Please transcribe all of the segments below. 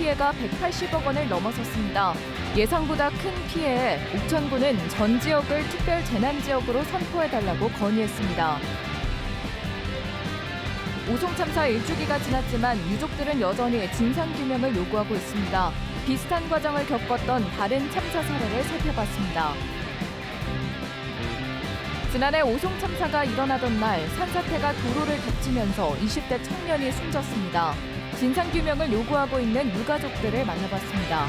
피해가 180억 원을 넘어섰습니다. 예상보다 큰 피해에 옥천군은 전 지역을 특별 재난지역으로 선포해달라고 건의했습니다. 오송 참사 일주기가 지났지만 유족들은 여전히 진상규명을 요구하고 있습니다. 비슷한 과정을 겪었던 다른 참사 사례를 살펴봤습니다. 지난해 오송 참사가 일어나던 날 산사태가 도로를 덮치면서 20대 청년이 숨졌습니다. 진상규명을 요구하고 있는 유가족들을 만나봤습니다.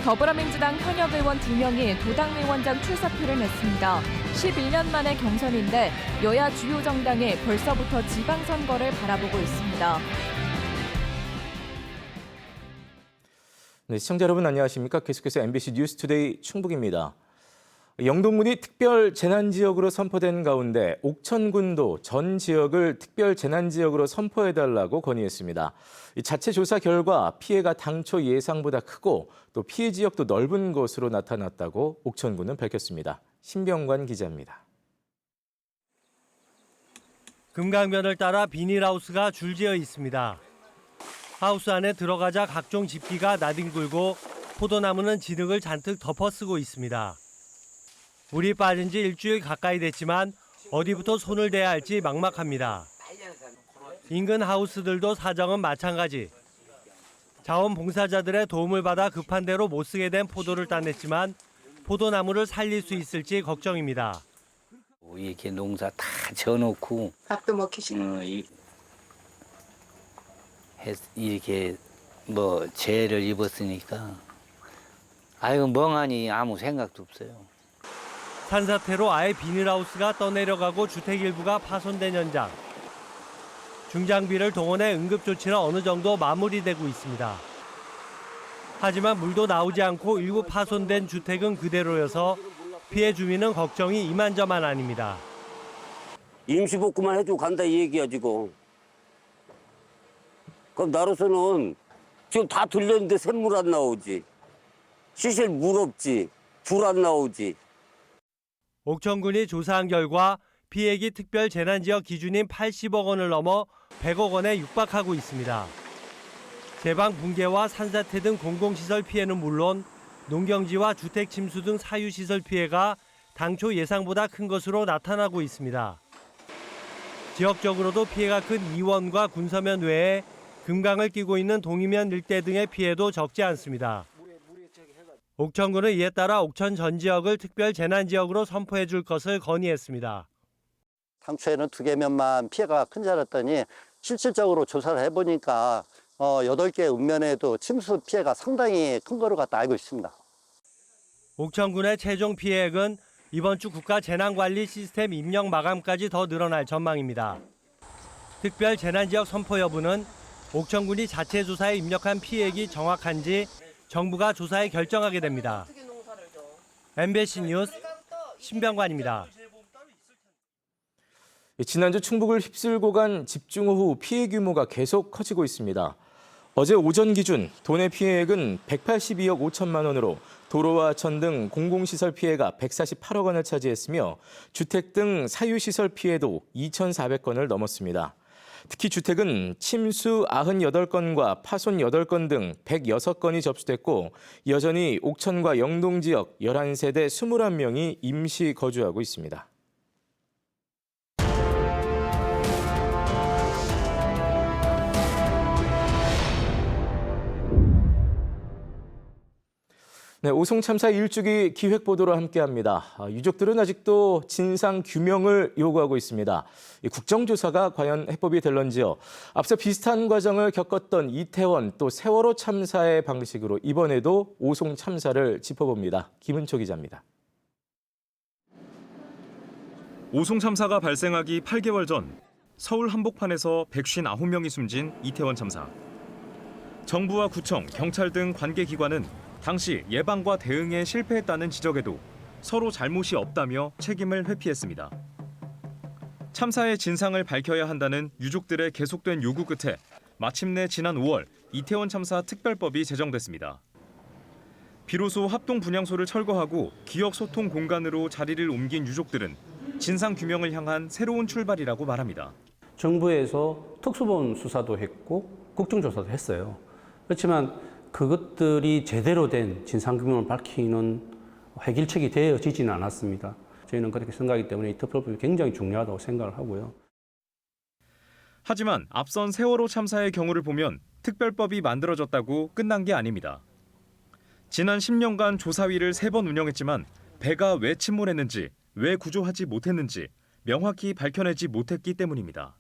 더불어민주당 현역 의원 2명이 도당위원장 출사표를 냈습니다. 11년 만의 경선인데 여야 주요 정당이 벌써부터 지방선거를 바라보고 있습니다. 네, 시청자 여러분 안녕하십니까? 계속해서 MBC 뉴스투데이 충북입니다. 영동군이 특별 재난지역으로 선포된 가운데 옥천군도 전 지역을 특별 재난지역으로 선포해달라고 건의했습니다. 자체 조사 결과 피해가 당초 예상보다 크고 또 피해 지역도 넓은 것으로 나타났다고 옥천군은 밝혔습니다. 신병관 기자입니다. 금강변을 따라 비닐하우스가 줄지어 있습니다. 하우스 안에 들어가자 각종 집기가 나뒹굴고 포도나무는 진흙을 잔뜩 덮어쓰고 있습니다. 물이 빠진 지 일주일 가까이 됐지만 어디부터 손을 대야 할지 막막합니다. 인근 하우스들도 사정은 마찬가지. 자원봉사자들의 도움을 받아 급한 대로 못 쓰게 된 포도를 따냈지만 포도나무를 살릴 수 있을지 걱정입니다. 이렇게 농사 다 져놓고 밥도 먹히시는 이렇게 뭐 재해를 입었으니까 아이고 멍하니 아무 생각도 없어요. 산사태로 아예 비닐하우스가 떠내려가고 주택 일부가 파손된 현장. 중장비를 동원해 응급조치는 어느 정도 마무리되고 있습니다. 하지만 물도 나오지 않고 일부 파손된 주택은 그대로여서 피해 주민은 걱정이 이만저만 아닙니다. 임시복구만 해주고 간다 이 얘기야 지금. 그럼 나로서는 지금 다 들렸는데 샘물 안 나오지. 시실 물 없지. 불 안 나오지. 옥천군이 조사한 결과 피해기 특별 재난지역 기준인 80억 원을 넘어 100억 원에 육박하고 있습니다. 제방 붕괴와 산사태 등 공공시설 피해는 물론 농경지와 주택 침수 등 사유시설 피해가 당초 예상보다 큰 것으로 나타나고 있습니다. 지역적으로도 피해가 큰 이원과 군서면 외에 금강을 끼고 있는 동이면 일대 등의 피해도 적지 않습니다. 옥천군은 이에 따라 옥천 전 지역을 특별 재난지역으로 선포해 줄 것을 건의했습니다. 당초에는 2개면만 피해가 큰 줄 알았더니 실질적으로 조사를 해보니까 8개 읍면에도 침수 피해가 상당히 큰 거로 갖다 알고 있습니다. 옥천군의 최종 피해액은 이번 주 국가 재난관리 시스템 입력 마감까지 더 늘어날 전망입니다. 특별 재난지역 선포 여부는 옥천군이 자체 조사에 입력한 피해액이 정확한지 정부가 조사에 결정하게 됩니다. MBC 뉴스 신병관입니다. 지난주 충북을 휩쓸고 간 집중호우 피해 규모가 계속 커지고 있습니다. 어제 오전 기준 도내 피해액은 182억 5천만 원으로 도로와 하천 등 공공시설 피해가 148억 원을 차지했으며 주택 등 사유시설 피해도 2,400건을 넘었습니다. 특히 주택은 침수 98건과 파손 8건 등 106건이 접수됐고 여전히 옥천과 영동 지역 11세대 21명이 임시 거주하고 있습니다. 네, 오송 참사 일주기 기획 보도로 함께합니다. 유족들은 아직도 진상 규명을 요구하고 있습니다. 국정조사가 과연 해법이 될런지요. 앞서 비슷한 과정을 겪었던 이태원 또 세월호 참사의 방식으로 이번에도 오송 참사를 짚어봅니다. 김은초 기자입니다. 오송 참사가 발생하기 8개월 전 서울 한복판에서 159명이 숨진 이태원 참사. 정부와 구청, 경찰 등 관계기관은 당시 예방과 대응에 실패했다는 지적에도 서로 잘못이 없다며 책임을 회피했습니다. 참사의 진상을 밝혀야 한다는 유족들의 계속된 요구 끝에 마침내 지난 5월 이태원 참사 특별법이 제정됐습니다. 비로소 합동 분향소를 철거하고 기억 소통 공간으로 자리를 옮긴 유족들은 진상 규명을 향한 새로운 출발이라고 말합니다. 정부에서 특수본 수사도 했고 국정조사도 했어요. 그렇지만 그것들이 제대로 된 진상규명을 밝히는 해결책이 되어지지는 않았습니다. 저희는 그렇게 생각하기 때문에 이 특별법이 굉장히 중요하다고 생각을 하고요. 하지만 앞선 세월호 참사의 경우를 보면 특별법이 만들어졌다고 끝난 게 아닙니다. 지난 10년간 조사위를 3번 운영했지만 배가 왜 침몰했는지, 왜 구조하지 못했는지 명확히 밝혀내지 못했기 때문입니다.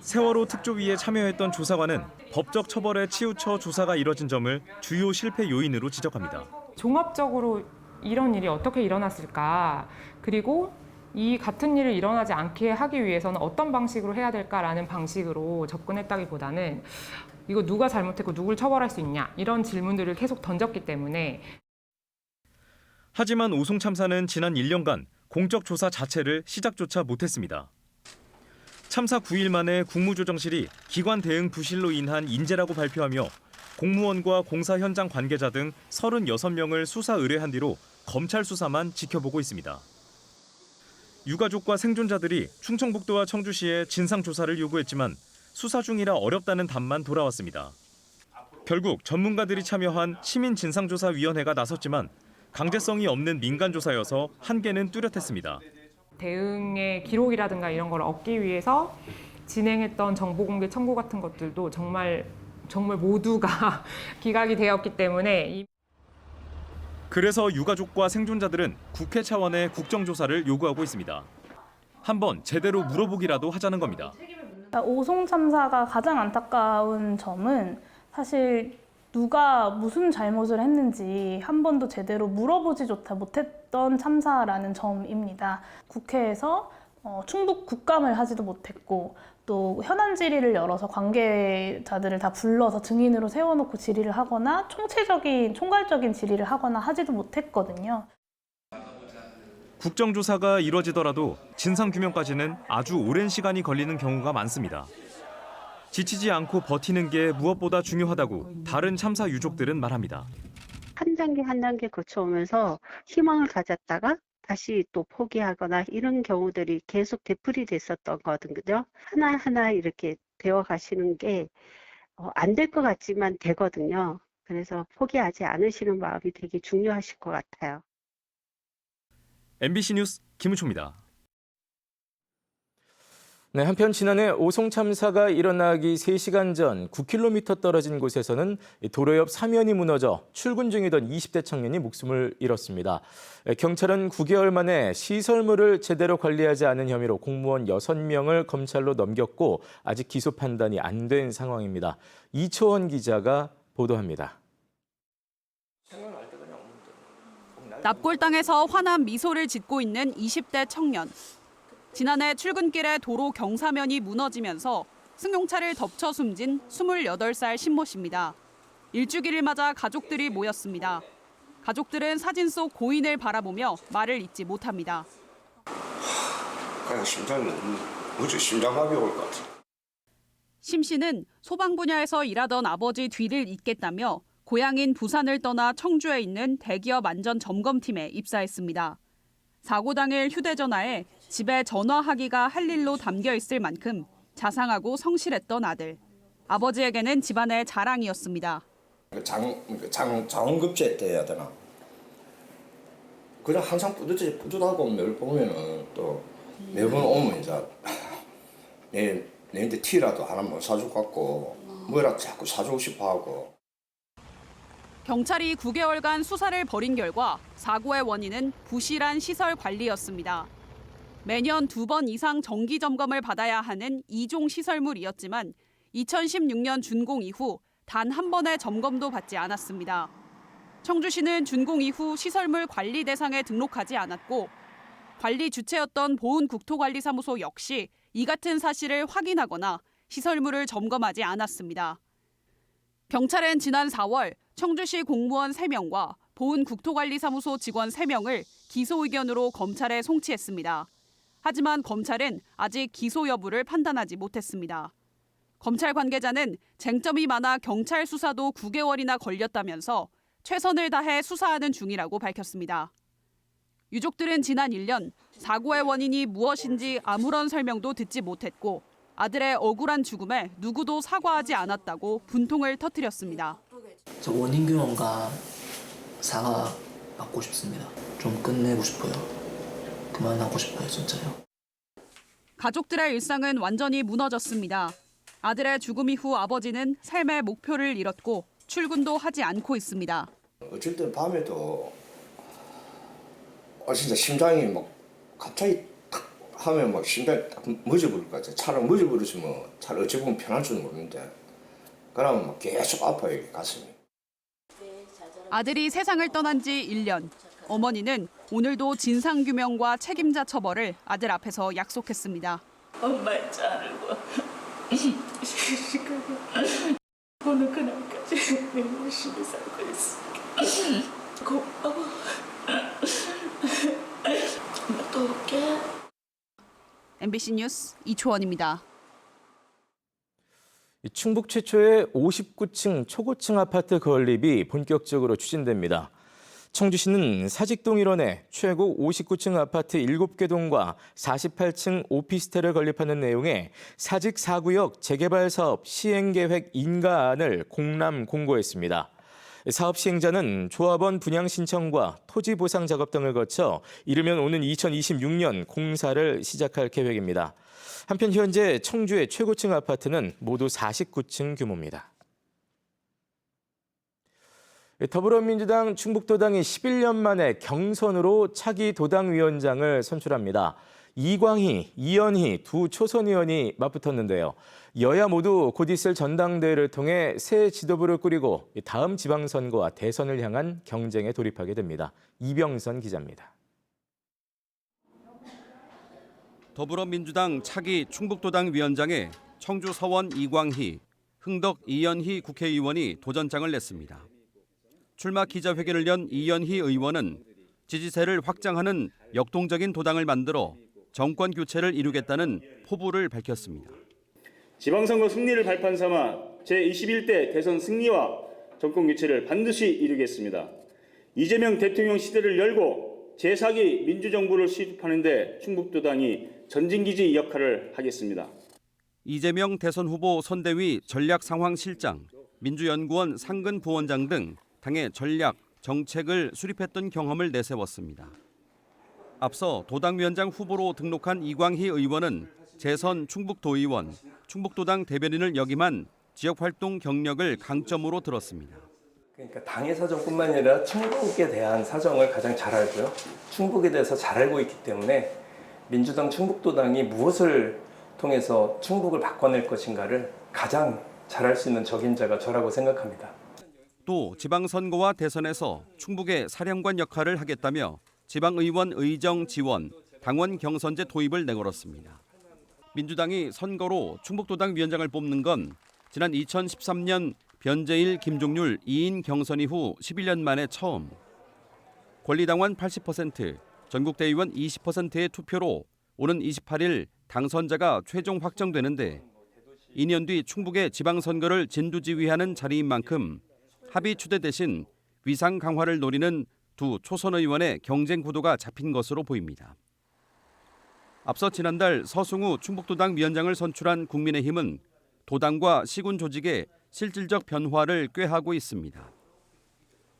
세월호 특조위에 참여했던 조사관은 법적 처벌에 치우쳐 조사가 이뤄진 점을 주요 실패 요인으로 지적합니다. 종합적으로 이런 일이 어떻게 일어났을까, 그리고 이 같은 일을 일어나지 않게 하기 위해서는 어떤 방식으로 해야 될까라는 방식으로 접근했다기보다는 이거 누가 잘못했고 누굴 처벌할 수 있냐, 이런 질문들을 계속 던졌기 때문에. 하지만 오송 참사는 지난 1년간 공적 조사 자체를 시작조차 못했습니다. 참사 9일 만에 국무조정실이 기관 대응 부실로 인한 인재라고 발표하며 공무원과 공사 현장 관계자 등 36명을 수사 의뢰한 뒤로 검찰 수사만 지켜보고 있습니다. 유가족과 생존자들이 충청북도와 청주시에 진상조사를 요구했지만 수사 중이라 어렵다는 답만 돌아왔습니다. 결국 전문가들이 참여한 시민진상조사위원회가 나섰지만 강제성이 없는 민간조사여서 한계는 뚜렷했습니다. 대응의 기록이라든가 이런 걸 얻기 위해서 진행했던 정보공개 청구 같은 것들도 정말 모두가 기각이 되었기 때문에. 그래서 유가족과 생존자들은 국회 차원의 국정조사를 요구하고 있습니다. 한번 제대로 물어보기라도 하자는 겁니다. 오송 참사가 가장 안타까운 점은 사실 누가 무슨 잘못을 했는지 한 번도 제대로 물어보지 못했던 참사라는 점입니다. 국회에서 충북 국감을 하지도 못했고, 또 현안 질의를 열어서 관계자들을 다 불러서 증인으로 세워놓고 질의를 하거나 총괄적인 질의를 하거나 하지도 못했거든요. 국정조사가 이뤄지더라도 진상규명까지는 아주 오랜 시간이 걸리는 경우가 많습니다. 지치지 않고 버티는 게 무엇보다 중요하다고 다른 참사 유족들은 말합니다. 한 단계 한 단계 거쳐오면서 희망을 가졌다가 다시 또 포기하거나 이런 경우들이 계속 되풀이 됐었던 거거든요. 하나하나 이렇게 되어 가시는 게 안 될 것 같지만 되거든요. 그래서 포기하지 않으시는 마음이 되게 중요하실 것 같아요. MBC 뉴스 김우초입니다. 네, 한편 지난해 오송 참사가 일어나기 3시간 전 9km 떨어진 곳에서는 도로 옆 사면이 무너져 출근 중이던 20대 청년이 목숨을 잃었습니다. 경찰은 9개월 만에 시설물을 제대로 관리하지 않은 혐의로 공무원 6명을 검찰로 넘겼고 아직 기소 판단이 안 된 상황입니다. 이초원 기자가 보도합니다. 납골당에서 환한 미소를 짓고 있는 20대 청년. 지난해 출근길에 도로 경사면이 무너지면서 승용차를 덮쳐 숨진 28살 신모 씨입니다. 일주기를 맞아 가족들이 모였습니다. 가족들은 사진 속 고인을 바라보며 말을 잇지 못합니다. 그냥 심장이 어제 심장마비 올 것 같아. 심 씨는 소방 분야에서 일하던 아버지 뒤를 잇겠다며 고향인 부산을 떠나 청주에 있는 대기업 안전 점검팀에 입사했습니다. 사고 당일 휴대전화에 집에 전화하기가 할 일로 담겨 있을 만큼 자상하고 성실했던 아들. 아버지에게는 집안의 자랑이었습니다. 자원급제 때 해야 되나? 그냥 항상 뿌듯하고 매일 보면은 또 매번 오면 이제 내한테 티라도 하나 뭐 사줄 것 같고 뭐라도 자꾸 사주고 싶어 하고. 경찰이 9개월간 수사를 벌인 결과 사고의 원인은 부실한 시설 관리였습니다. 매년 2번 이상 정기 점검을 받아야 하는 2종 시설물이었지만 2016년 준공 이후 단 한 번의 점검도 받지 않았습니다. 청주시는 준공 이후 시설물 관리 대상에 등록하지 않았고 관리 주체였던 보은국토관리사무소 역시 이 같은 사실을 확인하거나 시설물을 점검하지 않았습니다. 경찰은 지난 4월 청주시 공무원 3명과 보은국토관리사무소 직원 3명을 기소 의견으로 검찰에 송치했습니다. 하지만 검찰은 아직 기소 여부를 판단하지 못했습니다. 검찰 관계자는 쟁점이 많아 경찰 수사도 9개월이나 걸렸다면서 최선을 다해 수사하는 중이라고 밝혔습니다. 유족들은 지난 1년 사고의 원인이 무엇인지 아무런 설명도 듣지 못했고 아들의 억울한 죽음에 누구도 사과하지 않았다고 분통을 터뜨렸습니다. 저 원인규명과 사과 받고 싶습니다. 좀 끝내고 싶어요. 그만하고 싶어요, 진짜요. 가족들의 일상은 완전히 무너졌습니다. 아들의 죽음 이후 아버지는 삶의 목표를 잃었고 출근도 하지 않고 있습니다. 어쩔 땐 밤에도 진짜 심장이 막 갑자기 탁 하면 막 심장이 딱 멎어버릴 것 같아. 차라리 멎어버렸으면 차라리 어찌 보면 편할 줄은 모르는데 그러면 막 계속 아파요, 가슴이. 아들이 세상을 떠난 지 1년. 어머니는 오늘도 진상규명과 책임자 처벌을 아들 앞에서 약속했습니다. 엄마의 자르고 시시하게 어느 그날까지 내 열심히 살고 있을게. 고마워. 엄마 또 올게. MBC 뉴스 이초원입니다. 충북 최초의 59층 초고층 아파트 건립이 본격적으로 추진됩니다. 청주시는 사직동 일원에 최고 59층 아파트 7개 동과 48층 오피스텔을 건립하는 내용의 사직 4구역 재개발 사업 시행계획 인가안을 공람 공고했습니다. 사업 시행자는 조합원 분양 신청과 토지 보상 작업 등을 거쳐 이르면 오는 2026년 공사를 시작할 계획입니다. 한편 현재 청주의 최고층 아파트는 모두 49층 규모입니다. 더불어민주당 충북도당이 11년 만에 경선으로 차기 도당위원장을 선출합니다. 이광희, 이연희 두 초선 의원이 맞붙었는데요. 여야 모두 곧 있을 전당대회를 통해 새 지도부를 꾸리고 다음 지방선거와 대선을 향한 경쟁에 돌입하게 됩니다. 이병선 기자입니다. 더불어민주당 차기 충북도당 위원장에 청주 서원 이광희, 흥덕 이연희 국회의원이 도전장을 냈습니다. 출마 기자회견을 연 이연희 의원은 지지세를 확장하는 역동적인 도당을 만들어 정권 교체를 이루겠다는 포부를 밝혔습니다. 지방선거 승리를 발판 삼아 제21대 대선 승리와 정권 교체를 반드시 이루겠습니다. 이재명 대통령 시대를 열고 제4기 민주정부를 수립하는 데 충북도당이 전진기지 역할을 하겠습니다. 이재명 대선 후보 선대위 전략상황실장, 민주연구원 상근 부원장 등 당의 전략, 정책을 수립했던 경험을 내세웠습니다. 앞서 도당위원장 후보로 등록한 이광희 의원은 재선 충북도의원, 충북도당 대변인을 역임한 지역활동 경력을 강점으로 들었습니다. 그러니까 당의 사정뿐만 아니라 충북에 대한 사정을 가장 잘 알고요. 충북에 대해서 잘 알고 있기 때문에 민주당 충북도당이 무엇을 통해서 충북을 바꿔낼 것인가를 가장 잘할 수 있는 적임자가 저라고 생각합니다. 또 지방선거와 대선에서 충북의 사령관 역할을 하겠다며 지방의원 의정 지원, 당원 경선제 도입을 내걸었습니다. 민주당이 선거로 충북도당 위원장을 뽑는 건 지난 2013년 변재일, 김종률 2인 경선 이후 11년 만에 처음. 권리당원 80%, 전국대의원 20%의 투표로 오는 28일 당선자가 최종 확정되는데 2년 뒤 충북의 지방선거를 진두지휘하는 자리인 만큼 합의 추대 대신 위상 강화를 노리는 두 초선 의원의 경쟁 구도가 잡힌 것으로 보입니다. 앞서 지난달 서승우 충북도당 위원장을 선출한 국민의힘은 도당과 시군 조직의 실질적 변화를 꾀하고 있습니다.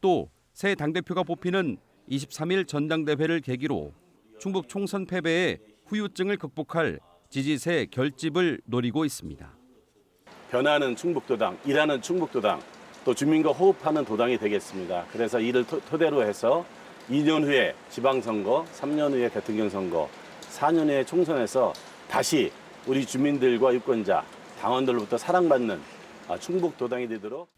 또 새 당대표가 뽑히는 23일 전당대회를 계기로 충북 총선 패배의 후유증을 극복할 지지세 결집을 노리고 있습니다. 변화하는 충북도당, 일하는 충북도당, 또 주민과 호흡하는 도당이 되겠습니다. 그래서 이를 토대로 해서 2년 후에 지방선거, 3년 후에 대통령 선거, 4년 후에 총선에서 다시 우리 주민들과 유권자, 당원들로부터 사랑받는 충북도당이 되도록.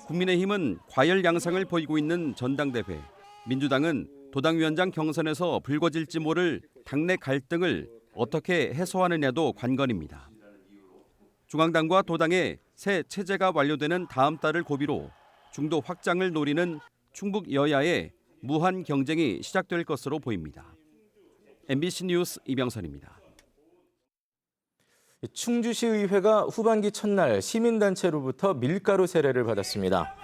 국민의힘은 과열 양상을 보이고 있는 전당대회, 민주당은 도당위원장 경선에서 불거질지 모를 당내 갈등을 어떻게 해소하느냐도 관건입니다. 중앙당과 도당의 새 체제가 완료되는 다음 달을 고비로 중도 확장을 노리는 충북 여야의 무한 경쟁이 시작될 것으로 보입니다. MBC 뉴스 이병선입니다. 충주시의회가 후반기 첫날 시민단체로부터 밀가루 세례를 받았습니다.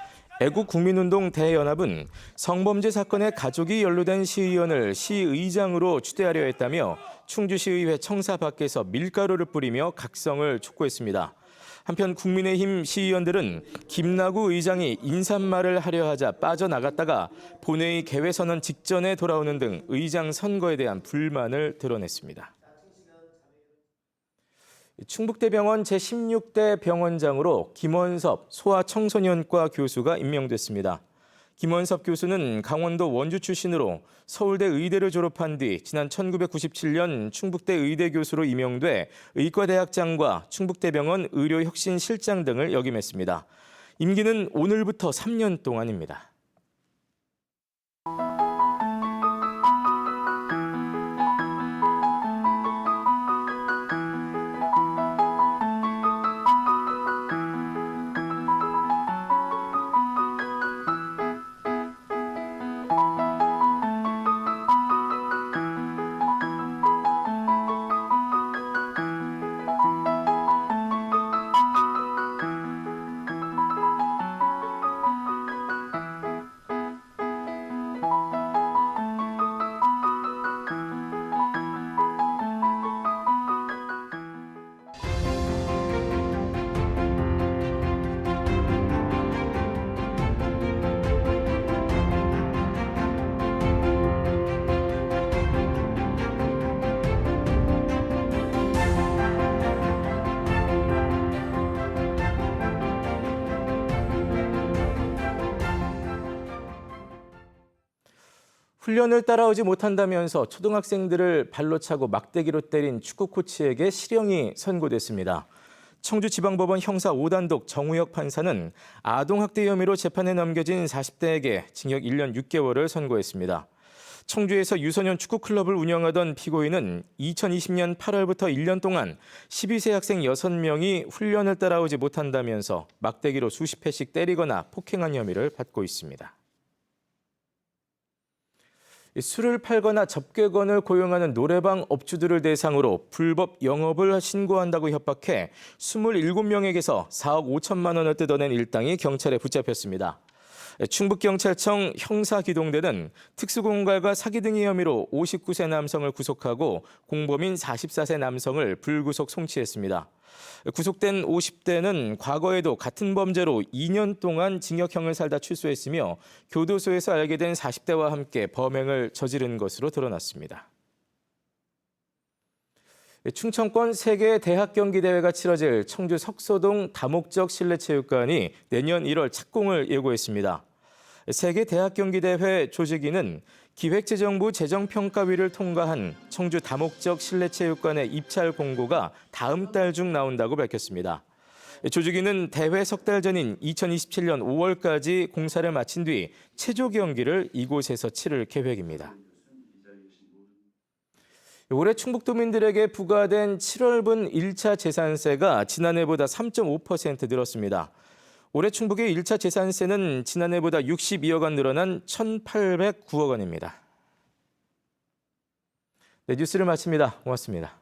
애국국민운동 대연합은 성범죄 사건에 가족이 연루된 시의원을 시의장으로 추대하려 했다며 충주시의회 청사 밖에서 밀가루를 뿌리며 각성을 촉구했습니다. 한편 국민의힘 시의원들은 김나구 의장이 인사말을 하려 하자 빠져나갔다가 본회의 개회선언 직전에 돌아오는 등 의장 선거에 대한 불만을 드러냈습니다. 충북대병원 제16대 병원장으로 김원섭 소아청소년과 교수가 임명됐습니다. 김원섭 교수는 강원도 원주 출신으로 서울대 의대를 졸업한 뒤 지난 1997년 충북대 의대 교수로 임용돼 의과대학장과 충북대병원 의료혁신실장 등을 역임했습니다. 임기는 오늘부터 3년 동안입니다. 훈련을 따라오지 못한다면서 초등학생들을 발로 차고 막대기로 때린 축구 코치에게 실형이 선고됐습니다. 청주지방법원 형사 5단독 정우혁 판사는 아동학대 혐의로 재판에 넘겨진 40대에게 징역 1년 6개월을 선고했습니다. 청주에서 유소년 축구클럽을 운영하던 피고인은 2020년 8월부터 1년 동안 12세 학생 6명이 훈련을 따라오지 못한다면서 막대기로 수십 회씩 때리거나 폭행한 혐의를 받고 있습니다. 술을 팔거나 접객원을 고용하는 노래방 업주들을 대상으로 불법 영업을 신고한다고 협박해 27명에게서 4억 5천만 원을 뜯어낸 일당이 경찰에 붙잡혔습니다. 충북경찰청 형사기동대는 특수공갈과 사기 등의 혐의로 59세 남성을 구속하고 공범인 44세 남성을 불구속 송치했습니다. 구속된 50대는 과거에도 같은 범죄로 2년 동안 징역형을 살다 출소했으며 교도소에서 알게 된 40대와 함께 범행을 저지른 것으로 드러났습니다. 충청권 세계 대학 경기 대회가 치러질 청주 석소동 다목적 실내체육관이 내년 1월 착공을 예고했습니다. 세계 대학 경기 대회 조직위는 기획재정부 재정평가위를 통과한 청주 다목적 실내체육관의 입찰 공고가 다음 달 중 나온다고 밝혔습니다. 조직위는 대회 석 달 전인 2027년 5월까지 공사를 마친 뒤 체조 경기를 이곳에서 치를 계획입니다. 올해 충북도민들에게 부과된 7월분 1차 재산세가 지난해보다 3.5% 늘었습니다. 올해 충북의 1차 재산세는 지난해보다 62억 원 늘어난 1,809억 원입니다. 네, 뉴스를 마칩니다. 고맙습니다.